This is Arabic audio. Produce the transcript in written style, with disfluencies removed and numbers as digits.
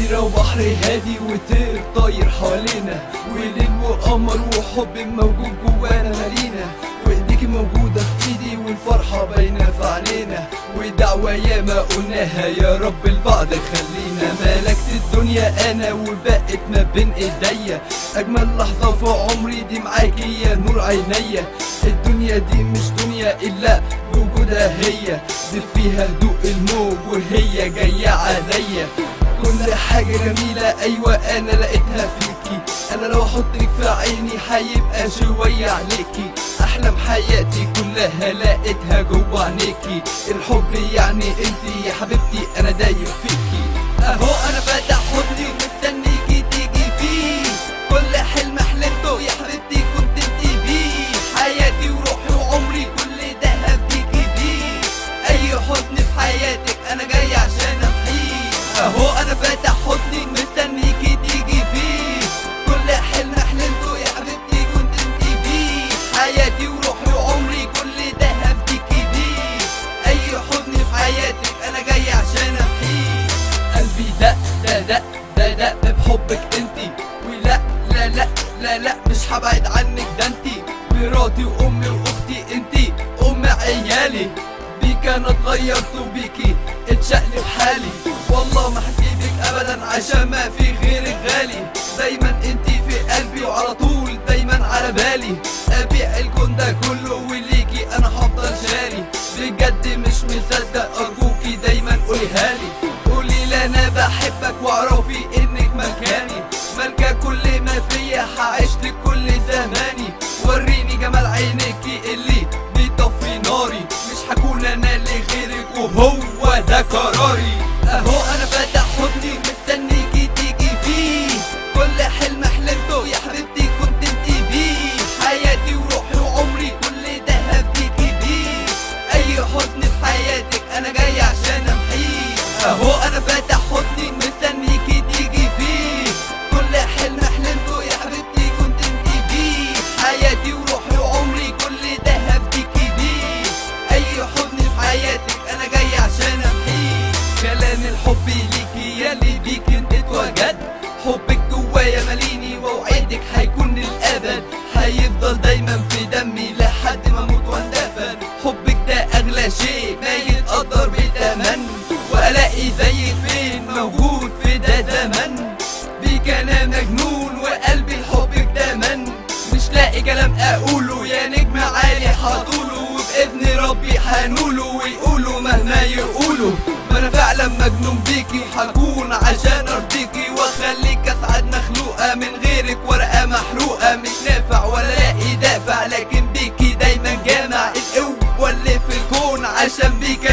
جزيرة وبحر هادي وطير طاير حوالينا، وليل وقمر وحب موجود جوانا مالينا، وايديكي موجودة في ايدي والفرحة باينة في عينينا، ودعوة ياما قلناها يا رب البعض خلينا. ملكت الدنيا انا وبقت ما بين ايديا، اجمل لحظة في عمري دي معاكي يا نور عينيا. الدنيا دي مش دنيا الا بوجودها هي، دي فيها هدوء الموج وهي جاية عليا. كل حاجة جميلة ايوه انا لقيتها فيكي، انا لو احطك في عيني هيبقى شوية عليكي. احلام حياتي كلها لقيتها جوا عينيكي، الحب يعني انتي يا حبيبتي انا دايب فيكي. اهو انا فاتح حضني ومستنيكي تيجي فيه، كل حلم حلمته يا حبيبتي كنت انتي بيه، حياتي وروحي وعمري كل ده هفديكي بيه. اي حزن في حياتك انا جاي عشان امحيه، اهو انا فاتح حضني مستنيكي تيجي فيه، كل حلم حلمته يا حبيبتي كنت انتي بيه، حياتي وروحي وعمري كل ده هفديكي بيه. اي حزن في حياتك انا جاي عشان امحيه. قلبي دق دق دق بحبك انتي، ولا لا لا لا لا مش هبعد عنك، ده انتي مراتي وامي واختي، انتي ام عيالي، بيك انا اتغيرت وبيكي اتشقلب حالي. والله ما هسيبك ابدا عشان ما في غيرك غالي، دايما انتي في قلبي وعلى طول دايما على بالي. ابيع الكون ده كله وليكي انا هفضل شاري، بجد مش مصدق ارجوكي دايما قوليها لي. قولي لي انا بحبك واعرفي انك مكاني، مالكة كل ما فيا هعيشلك كل زماني. وريني جمال عينيكي اللي بيطفي ناري، مش هكون انا لغيرك وهو ده قراري. اهو انا فاتح حضني مستنيكي تيجي فيه، كل حلم حلمته يا حبيبتي كنت انتي بيه، حياتي وروحي وعمري كل ده هفديكي بيه. اي حزن في حياتك انا جاي عشان امحيه، اهو انا فاتح حضني مستنيكي تيجي فيه، كل حلم حلمته يا حبيبتي كنت انتي بيه، حياتي وروحي وعمري كل ده هفديكي بيه. اي حزن في حياتك انا جاي عشان امحيه. كلام الحب ليكي ياللي بيكي انت اتوجد، حبك جوايا ماليني واوعدك هيكون للابد، هيفضل دايما في دمي لحد ما اموت واندفن. حبك ده اغلى شيء ما يتقدر بتمن، والاقي زيك فين موجود في ده زمن. بيك انا مجنون وقلبي لحبك ده من، مش لاقي كلام اقوله يا نجم عالي هطوله، وباذن ربي هنوله ويقولوا مهما يقولوا. ما انا فعلا مجنون بيكي وهكون عشان ارضيكي، واخليك اسعد مخلوقه من غيرك ورقه محروقه، مش نافع ولا لاقي دافع لكن بيكي دايما جامع القوه اللي في الكون، عشان بيك